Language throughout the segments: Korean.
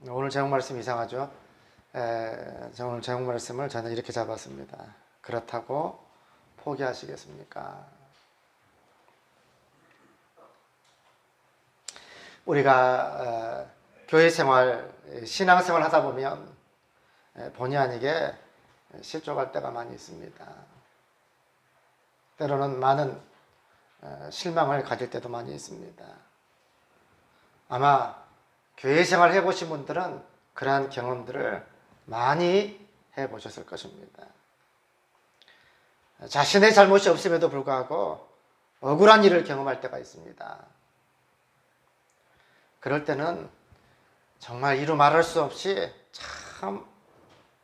오늘 제목 말씀 이상하죠? 오늘 제목 말씀을 저는 이렇게 잡았습니다. 그렇다고 포기하시겠습니까? 우리가 교회 생활, 신앙 생활 하다 보면 본의 아니게 실족할 때가 많이 있습니다. 때로는 많은 실망을 가질 때도 많이 있습니다. 아마 교회 생활 해보신 분들은 그러한 경험들을 많이 해보셨을 것입니다. 자신의 잘못이 없음에도 불구하고 억울한 일을 경험할 때가 있습니다. 그럴 때는 정말 이루 말할 수 없이 참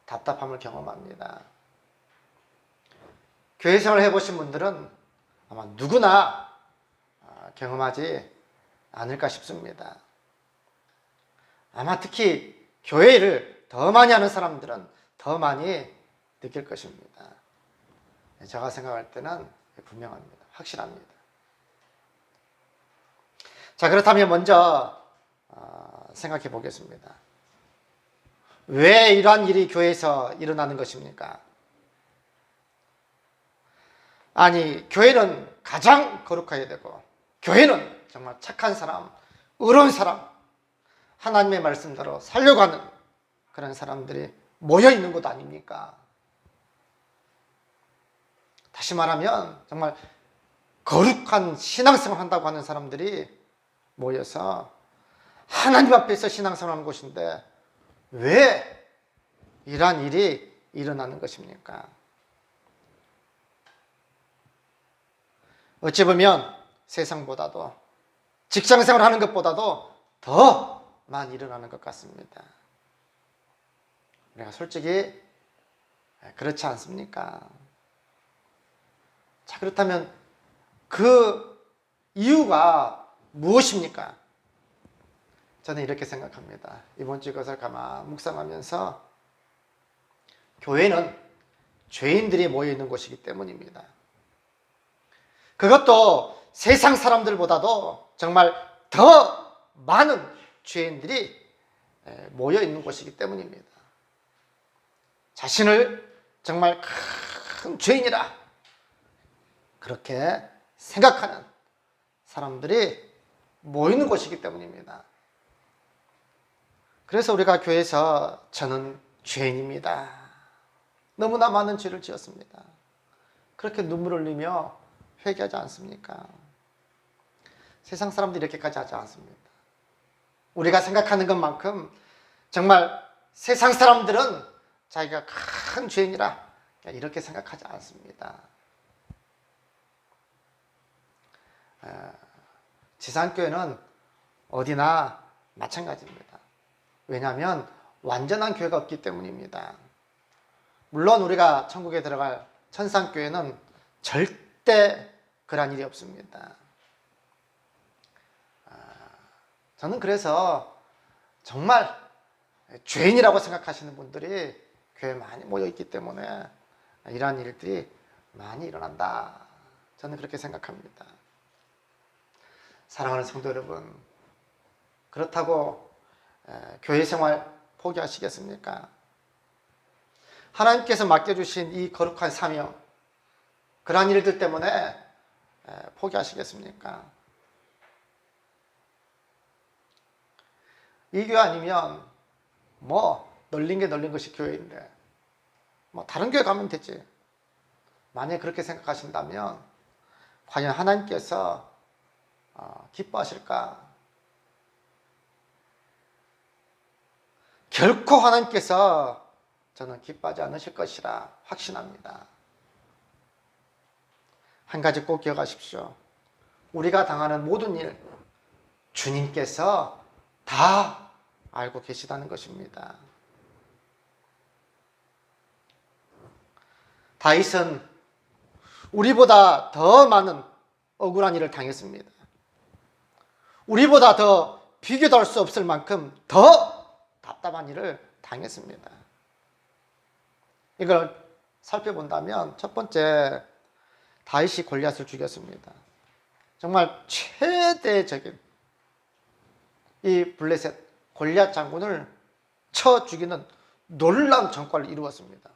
답답함을 경험합니다. 교회 생활 해보신 분들은 아마 누구나 경험하지 않을까 싶습니다. 아마 특히 교회를 더 많이 하는 사람들은 더 많이 느낄 것입니다. 제가 생각할 때는 분명합니다. 확실합니다. 자, 그렇다면 먼저 생각해 보겠습니다. 왜 이러한 일이 교회에서 일어나는 것입니까? 아니, 교회는 가장 거룩해야 되고, 교회는 정말 착한 사람, 의로운 사람, 하나님의 말씀대로 살려고 하는 그런 사람들이 모여 있는 곳 아닙니까? 다시 말하면 정말 거룩한 신앙생활 한다고 하는 사람들이 모여서 하나님 앞에서 신앙생활 하는 곳인데 왜 이러한 일이 일어나는 것입니까? 어찌 보면 세상보다도 직장생활 하는 것보다도 더 많이 일어나는 것 같습니다. 우리가 솔직히 그렇지 않습니까? 자, 그렇다면 그 이유가 무엇입니까? 저는 이렇게 생각합니다. 이번 주 이것을 가만 묵상하면서 교회는 죄인들이 모여 있는 곳이기 때문입니다. 그것도 세상 사람들보다도 정말 더 많은 죄인들이 모여 있는 곳이기 때문입니다. 자신을 정말 큰 죄인이라 그렇게 생각하는 사람들이 모이는 곳이기 때문입니다. 그래서 우리가 교회에서 저는 죄인입니다. 너무나 많은 죄를 지었습니다. 그렇게 눈물을 흘리며 회개하지 않습니까? 세상 사람들이 이렇게까지 하지 않습니다. 우리가 생각하는 것만큼 정말 세상 사람들은 자기가 큰 죄인이라 이렇게 생각하지 않습니다. 지산교회는 어디나 마찬가지입니다. 왜냐하면 완전한 교회가 없기 때문입니다. 물론 우리가 천국에 들어갈 천상교회는 절대 그런 일이 없습니다. 저는 그래서 정말 죄인이라고 생각하시는 분들이 교회에 많이 모여있기 때문에 이러한 일들이 많이 일어난다. 저는 그렇게 생각합니다. 사랑하는 성도 여러분, 그렇다고 교회 생활 포기하시겠습니까? 하나님께서 맡겨주신 이 거룩한 사명, 그러한 일들 때문에 포기하시겠습니까? 이 교회 아니면 널린 게 널린 것이 교회인데 다른 교회 가면 되지. 만약에 그렇게 생각하신다면 과연 하나님께서 기뻐하실까? 결코 하나님께서 저는 기뻐하지 않으실 것이라 확신합니다. 한 가지 꼭 기억하십시오. 우리가 당하는 모든 일 주님께서 다 알고 계시다는 것입니다. 다윗은 우리보다 더 많은 억울한 일을 당했습니다. 우리보다 더 비교도 할 수 없을 만큼 더 답답한 일을 당했습니다. 이걸 살펴본다면 첫 번째, 다윗이 골리앗을 죽였습니다. 정말 최대적인 이 블레셋 골리앗 장군을 쳐 죽이는 놀라운 전과를 이루었습니다.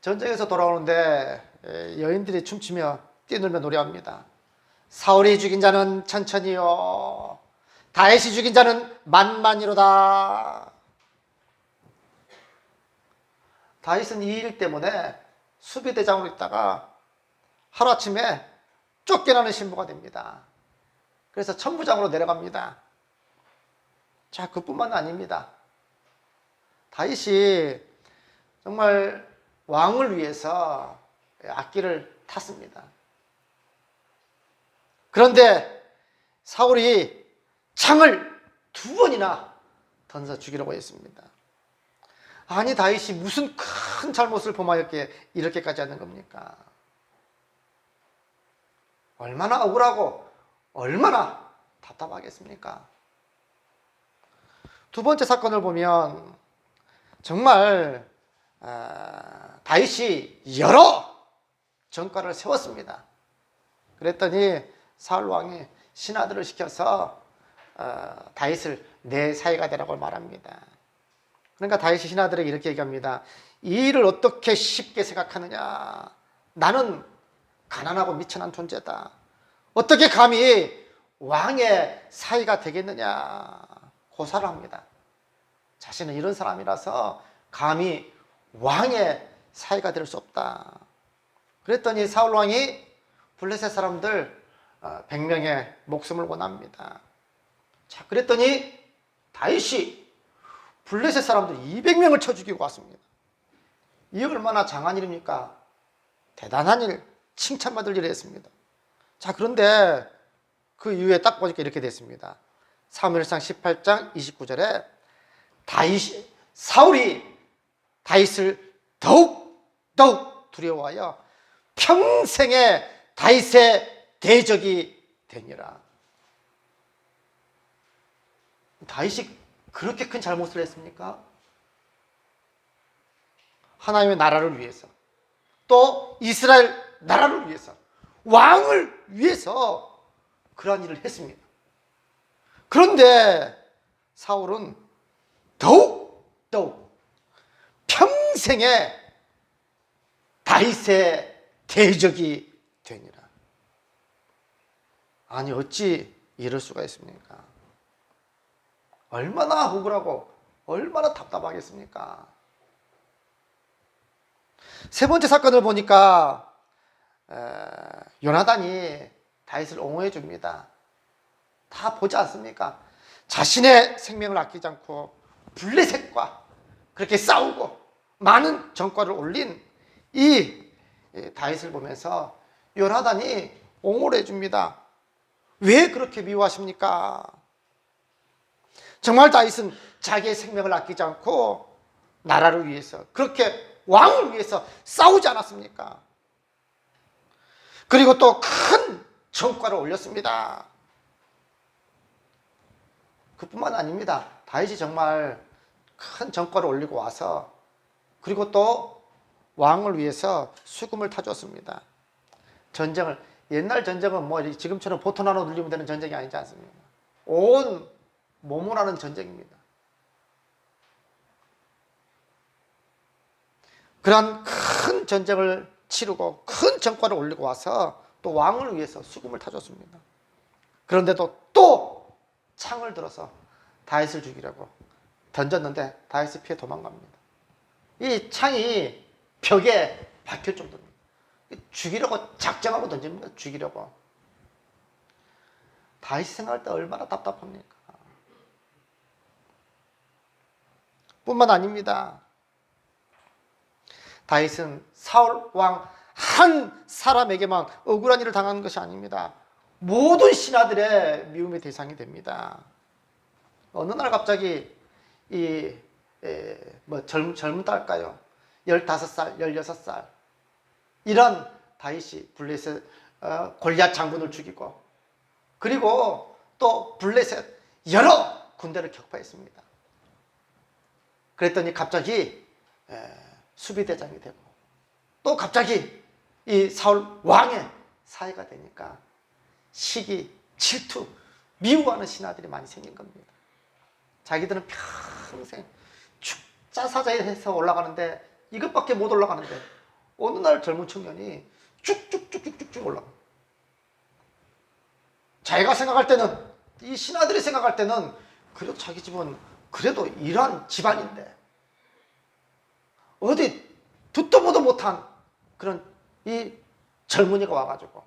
전쟁에서 돌아오는데 여인들이 춤추며 뛰놀며 노래합니다. 사울이 죽인 자는 천천히요, 다윗이 죽인 자는 만만히로다. 다윗은 이 일 때문에 수비대장으로 있다가 하루아침에 쫓겨나는 신부가 됩니다. 그래서 천부장으로 내려갑니다. 자, 그뿐만 아닙니다. 다윗이 정말 왕을 위해서 악기를 탔습니다. 그런데 사울이 창을 2번이나 던져 죽이려고 했습니다. 아니, 다윗이 무슨 큰 잘못을 범하였기에 이렇게까지 하는 겁니까? 얼마나 억울하고 얼마나 답답하겠습니까? 2번째 사건을 보면 정말 다윗이 여러 전과를 세웠습니다. 그랬더니 사울 왕이 신하들을 시켜서 다윗을 내 사이가 되라고 말합니다. 그러니까 다윗이 신하들에게 이렇게 얘기합니다. 이 일을 어떻게 쉽게 생각하느냐? 나는 가난하고 미천한 존재다. 어떻게 감히 왕의 사이가 되겠느냐? 고사를 합니다. 자신은 이런 사람이라서 감히 왕의 사이가 될 수 없다. 그랬더니 사울 왕이 블레셋 사람들 100명의 목숨을 원합니다. 자, 그랬더니 다윗이 블레셋 사람들 200명을 쳐 죽이고 왔습니다. 이게 얼마나 장한 일입니까? 대단한 일, 칭찬받을 일을 했습니다. 자, 그런데 그 이후에 딱 보니까 이렇게 됐습니다. 사무엘상 18장 29절에 사울이 다윗을 더욱 두려워하여 평생에 다윗의 대적이 되니라. 다윗이 그렇게 큰 잘못을 했습니까? 하나님의 나라를 위해서, 또 이스라엘 나라를 위해서, 왕을 위해서 그러한 일을 했습니다. 그런데 사울은 더욱 평생에 다윗의 대적이 되니라. 아니, 어찌 이럴 수가 있습니까? 얼마나 억울하고 얼마나 답답하겠습니까? 세 번째 사건을 보니까 요나단이 다윗을 옹호해 줍니다. 다 보지 않습니까? 자신의 생명을 아끼지 않고 블레셋과 그렇게 싸우고 많은 전과를 올린 이 다윗을 보면서 요나단이 옹호를 해줍니다. 왜 그렇게 미워하십니까? 정말 다윗은 자기의 생명을 아끼지 않고 나라를 위해서, 그렇게 왕을 위해서 싸우지 않았습니까? 그리고 또 큰 전과를 올렸습니다. 그뿐만 아닙니다. 다윗이 정말 큰 전과를 올리고 와서, 그리고 또 왕을 위해서 수금을 타줬습니다. 전쟁을, 옛날 전쟁은 뭐 지금처럼 보트 하나 눌리면 되는 전쟁이 아니지 않습니까? 온 몸을 하는 전쟁입니다. 그런 큰 전쟁을 치르고 큰 전과를 올리고 와서 또 왕을 위해서 수금을 타줬습니다. 그런데도 또 창을 들어서 다윗을 죽이려고 던졌는데 다윗이 피해 도망갑니다. 이 창이 벽에 박힐 정도입니다. 죽이려고 작정하고 던집니다. 죽이려고. 다윗이 생각할 때 얼마나 답답합니까? 뿐만 아닙니다. 다윗은 사울 왕 한 사람에게만 억울한 일을 당하는 것이 아닙니다. 모든 신하들의 미움의 대상이 됩니다. 어느 날 갑자기 젊은 딸까요? 15살, 16살 이런 다윗이 블레셋 골리앗 장군을 죽이고, 그리고 또 블레셋 여러 군대를 격파했습니다. 그랬더니 갑자기 수비대장이 되고, 또 갑자기 이 사울 왕의 사이가 되니까 시기, 질투, 미워하는 신하들이 많이 생긴 겁니다. 자기들은 평생 축자사자에서 올라가는데 이것밖에 못 올라가는데 어느 날 젊은 청년이 쭉쭉쭉쭉쭉 올라가. 자기가 생각할 때는, 이 신하들이 생각할 때는 그래도 자기 집은 그래도 이러한 집안인데 어디 듣도 보도 못한 그런 이 젊은이가 와가지고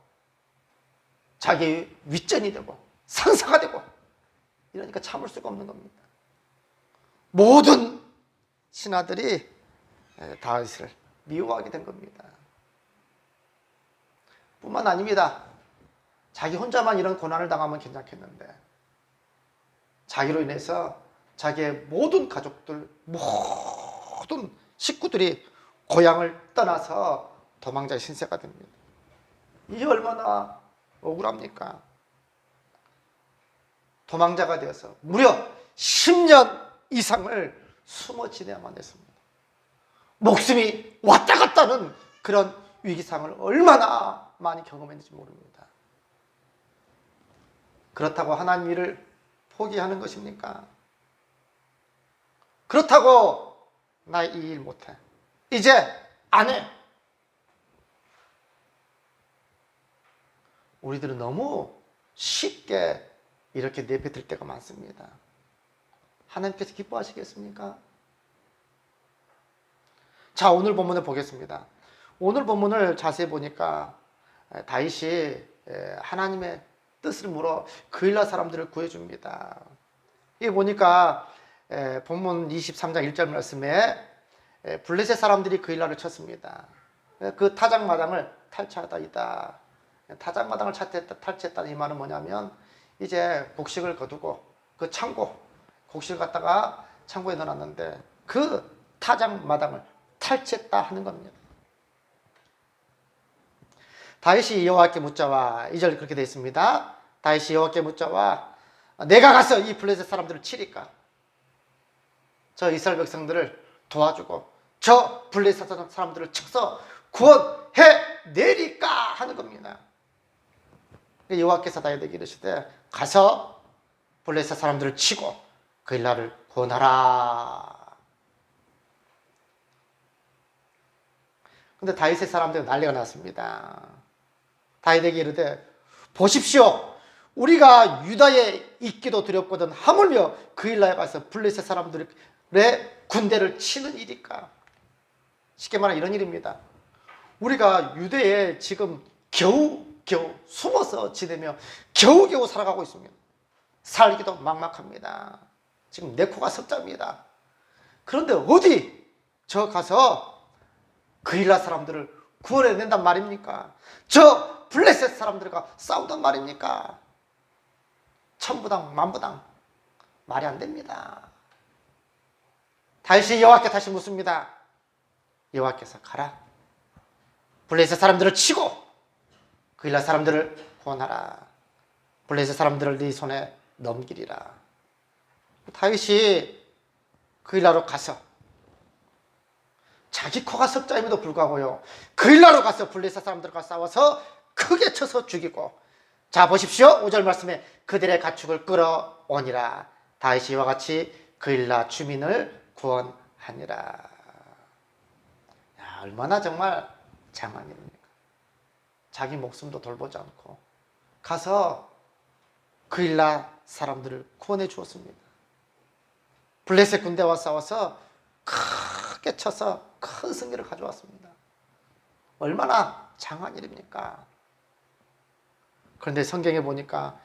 자기 윗전이 되고 상사가 되고 이러니까 참을 수가 없는 겁니다. 모든 신하들이 다윗을 미워하게 된 겁니다. 뿐만 아닙니다. 자기 혼자만 이런 고난을 당하면 괜찮겠는데 자기로 인해서 자기의 모든 가족들, 모든 식구들이 고향을 떠나서 도망자의 신세가 됩니다. 이게 얼마나 억울합니까? 도망자가 되어서 무려 10년 이상을 숨어 지내야만 했습니다. 목숨이 왔다 갔다 하는 그런 위기상을 얼마나 많이 경험했는지 모릅니다. 그렇다고 하나님 일을 포기하는 것입니까? 그렇다고 나 이 일 못해, 이제 안 해. 우리들은 너무 쉽게 이렇게 내뱉을 때가 많습니다. 하나님께서 기뻐하시겠습니까? 자, 오늘 본문을 보겠습니다. 오늘 본문을 자세히 보니까 다윗이 하나님의 뜻을 물어 그일라 사람들을 구해줍니다. 이게 보니까 본문 23장 1절 말씀에 블레셋 사람들이 그일라를 쳤습니다. 그 타작마당을 탈취하다이다. 타작마당을 탈취했다는 이 말은 뭐냐면 이제 곡식을 거두고 그 창고, 곡식을 갖다가 창고에 넣어놨는데 그 타작마당을 탈취했다 하는 겁니다. 다윗이 여호와께 묻자와, 2절 그렇게 되어 있습니다. 다윗이 여호와께 묻자와 내가 가서 이 블레셋 사람들을 치리까? 저 이스라엘 백성들을 도와주고 저 블레셋 사람들을 쳐서 구원해 내릴까 하는 겁니다. 여호와께서 다윗에게 이르시되 가서 블레셋 사람들을 치고 그일라를 구원하라. 근데 다윗의 사람들은 난리가 났습니다. 다윗에게 이르되 보십시오, 우리가 유다에 있기도 두렵거든 하물며 그일라에 가서 블레셋 사람들의 군대를 치는 일일까? 쉽게 말하면 이런 일입니다. 우리가 유대에 지금 겨우 숨어서 지내며 겨우겨우 살아가고 있습니다. 살기도 막막합니다. 지금 내 코가 석자입니다. 그런데 어디 저 가서 그일라 사람들을 구원해낸단 말입니까? 저 블레셋 사람들과 싸우단 말입니까? 천부당 만부당 말이 안 됩니다. 다윗이 여호와께 다시 묻습니다. 여호와께서 가라, 블레셋 사람들을 치고 그일라 사람들을 구원하라. 블레셋 사람들을 네 손에 넘기리라. 다윗이 그일라로 가서 자기 코가 석자임에도 불구하고요, 그일라로 가서 블레셋 사람들과 싸워서 크게 쳐서 죽이고, 자 보십시오, 5절 말씀에 그들의 가축을 끌어오니라. 다윗이 이와 같이 그일라 주민을 구원하니라. 야, 얼마나 정말 장한 일입니까? 자기 목숨도 돌보지 않고 가서 그일라 사람들을 구원해 주었습니다. 블레셋 군대와 싸워서 크게 쳐서 큰 승리를 가져왔습니다. 얼마나 장한 일입니까? 그런데 성경에 보니까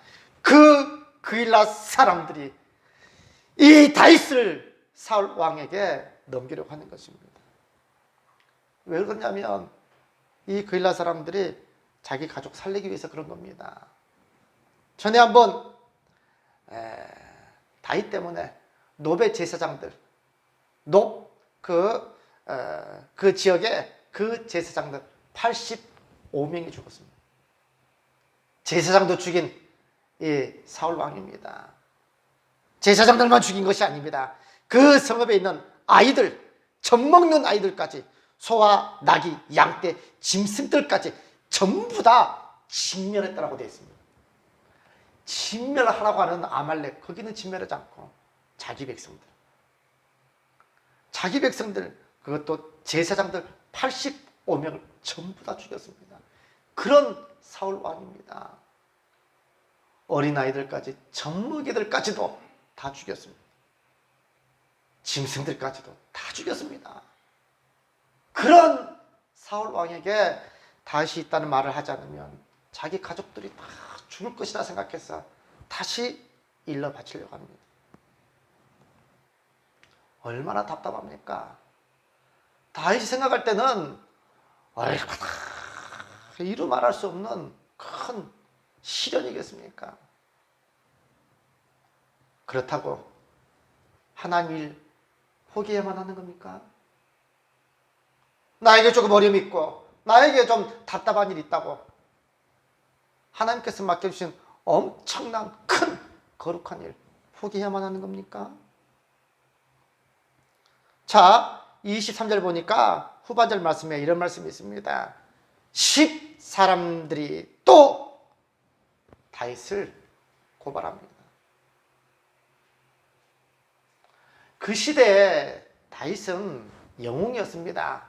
그일라 사람들이 이 다윗을 사울 왕에게 넘기려고 하는 것입니다. 왜 그러냐면 이 그일라 사람들이 자기 가족 살리기 위해서 그런 겁니다. 전에 한번 다윗 때문에 노베 제사장들, 그 지역에 그 제사장들 85명이 죽었습니다. 제사장도 죽인 이 사울 왕입니다. 제사장들만 죽인 것이 아닙니다. 그 성읍에 있는 아이들, 젖 먹는 아이들까지, 소와 나귀, 양떼, 짐승들까지 전부 다 진멸했다라고 되어 있습니다. 진멸하라고 하는 아말렉, 거기는 진멸하지 않고 자기 백성들, 자기 백성들, 그것도 제사장들 85명을 전부 다 죽였습니다. 그런 사울 왕입니다. 어린아이들까지, 젖먹이들까지도 다 죽였습니다. 짐승들까지도 다 죽였습니다. 그런 사울 왕에게 다시 있다는 말을 하지 않으면 자기 가족들이 다 죽을 것이라 생각해서 다시 일러 바치려고 합니다. 얼마나 답답합니까? 다윗이 생각할 때는 얼마나 이루 말할 수 없는 큰 시련이겠습니까? 그렇다고 하나님 일 포기해야만 하는 겁니까? 나에게 조금 어려움이 있고 나에게 좀 답답한 일이 있다고 하나님께서 맡겨주신 엄청난 큰 거룩한 일 포기해야만 하는 겁니까? 자, 23절 보니까 후반절 말씀에 이런 말씀이 있습니다. 10 사람들이 또 다윗을 고발합니다. 그 시대에 다윗은 영웅이었습니다.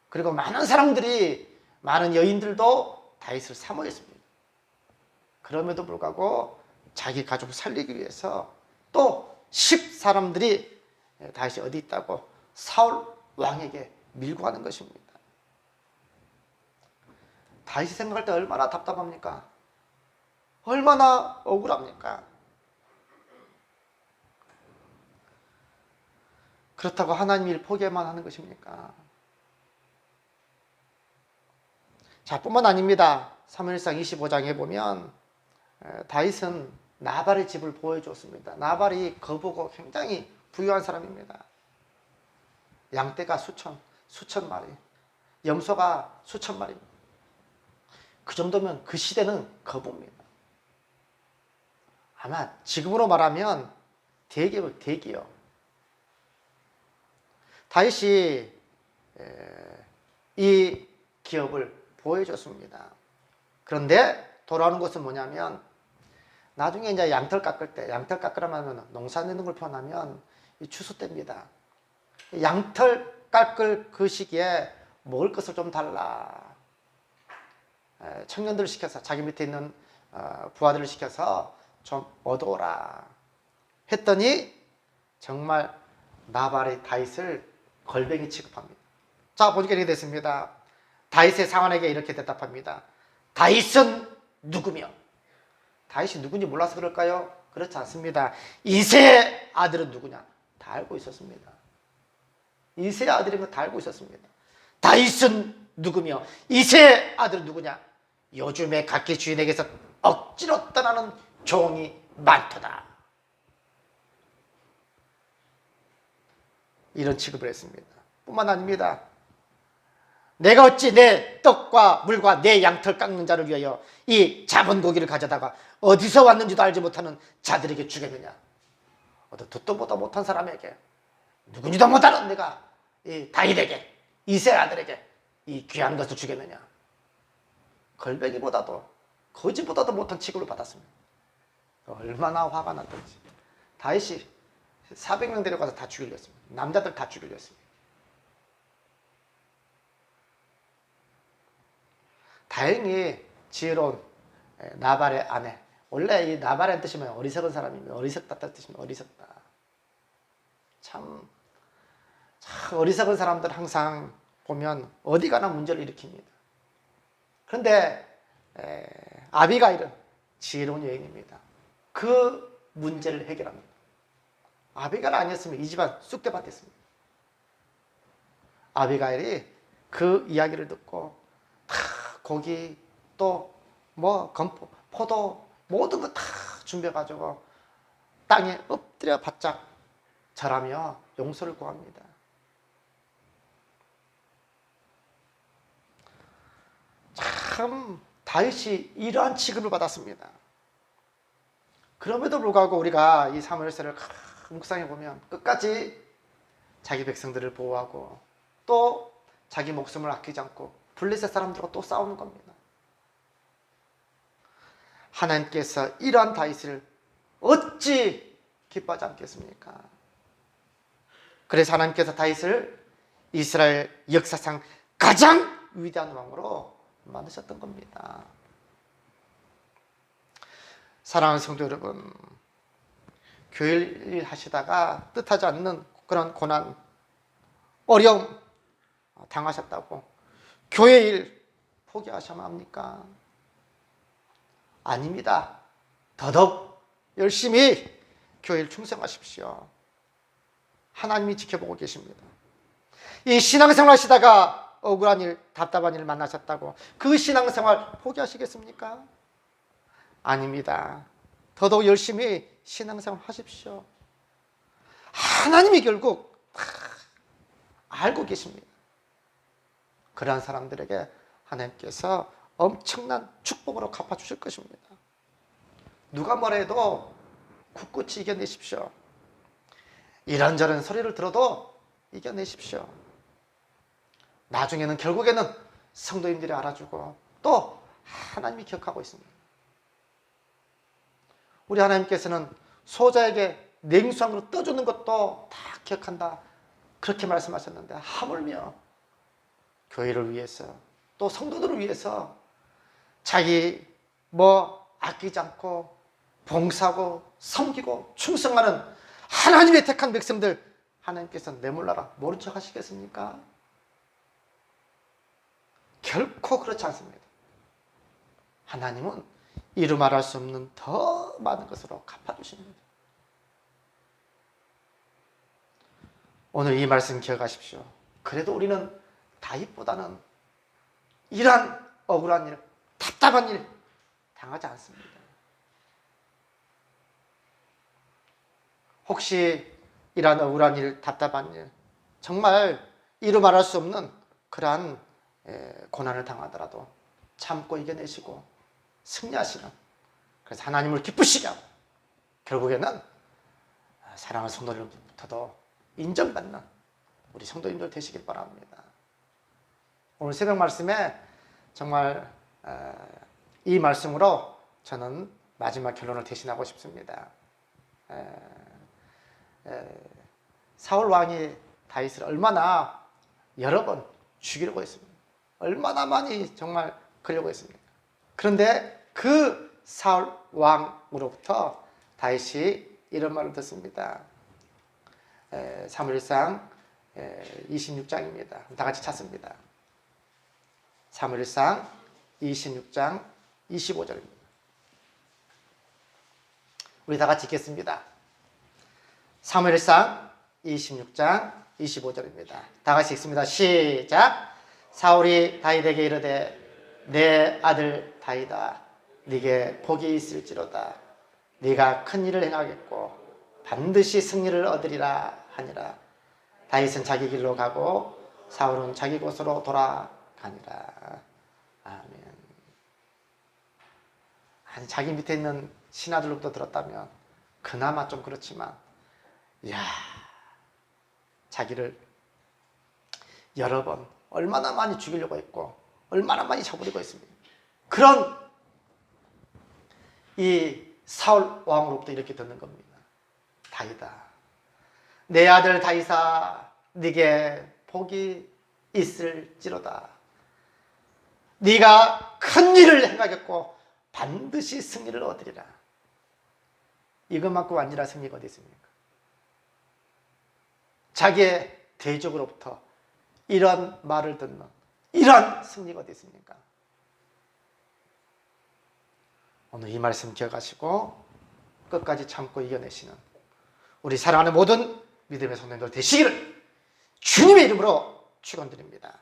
그리고 많은 사람들이, 많은 여인들도 다윗을 사모했습니다. 그럼에도 불구하고 자기 가족을 살리기 위해서 또 10 사람들이 다윗이 어디 있다고 사울 왕에게 밀고 가는 것입니다. 다윗이 생각할 때 얼마나 답답합니까? 얼마나 억울합니까? 그렇다고 하나님 일 포기만 하는 것입니까? 자, 뿐만 아닙니다. 사무엘상 25장에 보면 다윗은 나발의 집을 보여줬습니다. 나발이 거부고 굉장히 부유한 사람입니다. 양떼가 수천 마리, 염소가 수천 마리. 그 정도면 그 시대는 거부입니다. 아마 지금으로 말하면 대기업. 다윗이 이 기업을 보여줬습니다. 그런데 돌아오는 것은 뭐냐면 나중에 이제 양털 깎으라면 농사 내는 걸 표현하면 이 추수 때입니다. 양털 깎을 그 시기에 먹을 것을 좀 달라. 청년들을 시켜서 자기 밑에 있는 부하들을 시켜서 좀 얻어오라 했더니 정말 나발의 다윗을 걸뱅이 취급합니다. 자, 보니까 이렇게 됐습니다. 다윗의 상관에게 이렇게 대답합니다. 다윗은 누구며? 다윗이 누군지 몰라서 그럴까요? 그렇지 않습니다. 이새의 아들은 누구냐? 다 알고 있었습니다. 이새의 아들인 거 다 알고 있었습니다. 다윗은 누구며 이새의 아들은 누구냐? 요즘에 각기 주인에게서 억지로 떠나는 종이 많도다. 이런 취급을 했습니다. 뿐만 아닙니다. 내가 어찌 내 떡과 물과 내 양털 깎는 자를 위하여 이 잡은 고기를 가져다가 어디서 왔는지도 알지 못하는 자들에게 주겠느냐? 듣도 보도 못한 사람에게, 누군지도 못하는 내가 이 다윗에게, 이새의 아들에게 이 귀한 것을 주겠느냐? 걸뱅이보다도 거지보다도 못한 취급을 받았습니다. 얼마나 화가 났던지. 다윗이 400명 데려가서 다 죽이려 했습니다. 남자들 다 죽이려 했습니다. 다행히 지혜로운 나발의 아내, 원래 이 나발의 뜻이면 어리석은 사람입니다. 어리석다 뜻이면 어리석다. 참 어리석은 사람들 항상 보면 어디 가나 문제를 일으킵니다. 그런데 아비가일은 지혜로운 여인입니다. 그 문제를 해결합니다. 아비가일 아니었으면 이 집안 쑥대밭했습니다. 아비가일이 그 이야기를 듣고 다 고기 또 뭐 건포, 포도 모든 거 다 준비해가지고 땅에 엎드려 바짝 절하며 용서를 구합니다. 참 다윗이 이러한 취급을 받았습니다. 그럼에도 불구하고 우리가 이 사무엘서를 묵상해 보면 끝까지 자기 백성들을 보호하고 또 자기 목숨을 아끼지 않고 블레셋 사람들과 또 싸우는 겁니다. 하나님께서 이러한 다윗을 어찌 기뻐하지 않겠습니까? 그래서 하나님께서 다윗을 이스라엘 역사상 가장 위대한 왕으로 만드셨던 겁니다. 사랑하는 성도 여러분, 교회 일 하시다가 뜻하지 않는 그런 고난, 어려움 당하셨다고 교회 일 포기하셔야 합니까? 아닙니다. 더더욱 열심히 교회 일 충성하십시오. 하나님이 지켜보고 계십니다. 이 신앙생활 하시다가 억울한 일, 답답한 일 만나셨다고 그 신앙생활 포기하시겠습니까? 아닙니다. 더더욱 열심히 신앙생활 하십시오. 하나님이 결국 알고 계십니다. 그러한 사람들에게 하나님께서 엄청난 축복으로 갚아주실 것입니다. 누가 뭐래도 굳굳이 이겨내십시오. 이런저런 소리를 들어도 이겨내십시오. 나중에는 결국에는 성도님들이 알아주고 또 하나님이 기억하고 있습니다. 우리 하나님께서는 소자에게 냉수함으로 떠주는 것도 다 기억한다, 그렇게 말씀하셨는데 하물며 교회를 위해서 또 성도들을 위해서 자기 아끼지 않고 봉사하고 섬기고 충성하는 하나님의 택한 백성들 하나님께서 내몰라라 모른 척 하시겠습니까? 결코 그렇지 않습니다. 하나님은 이루 말할 수 없는 더 많은 것으로 갚아주십니다. 오늘 이 말씀 기억하십시오. 그래도 우리는 다윗보다는 이러한 억울한 일, 답답한 일 당하지 않습니다. 혹시 이러한 억울한 일, 답답한 일, 정말 이루 말할 수 없는 그러한 고난을 당하더라도 참고 이겨내시고 승리하시는, 그래서 하나님을 기쁘시게 하고 결국에는 사랑하는 성도들부터도 인정받는 우리 성도님들 되시길 바랍니다. 오늘 새벽 말씀에 정말 이 말씀으로 저는 마지막 결론을 대신하고 싶습니다. 사울 왕이 다윗을 얼마나 여러 번 죽이려고 했습니다. 얼마나 많이 정말 그러려고 했습니까? 그런데 그 사울 왕으로부터 다윗이 이런 말을 듣습니다. 사무엘상 26장입니다. 다 같이 찾습니다. 사무엘상 26장 25절입니다. 우리 다 같이 읽겠습니다. 사무엘상 26장 25절입니다. 다 같이 읽습니다. 시작. 사울이 다윗에게 이르되 내 아들 다윗아, 네게 복이 있을지로다. 네가 큰 일을 행하겠고 반드시 승리를 얻으리라 하니라. 다윗은 자기 길로 가고 사울은 자기 곳으로 돌아가니라. 아멘. 아니, 자기 밑에 있는 신하들로부터 들었다면 그나마 좀 그렇지만, 자기를 여러 번 얼마나 많이 죽이려고 했고 얼마나 많이 잡으려고 했습니다. 그런 이 사울 왕으로부터 이렇게 듣는 겁니다. 다윗아, 내 아들 다윗아, 네게 복이 있을지로다. 네가 큰 일을 행하겠고 반드시 승리를 얻으리라. 이것만큼 아니라 승리가 어디 있습니까? 자기의 대적으로부터 이런 말을 듣는 이런 승리가 어디 있습니까? 오늘 이 말씀 기억하시고 끝까지 참고 이겨내시는 우리 사랑하는 모든 믿음의 성도님들 되시기를 주님의 이름으로 축원드립니다.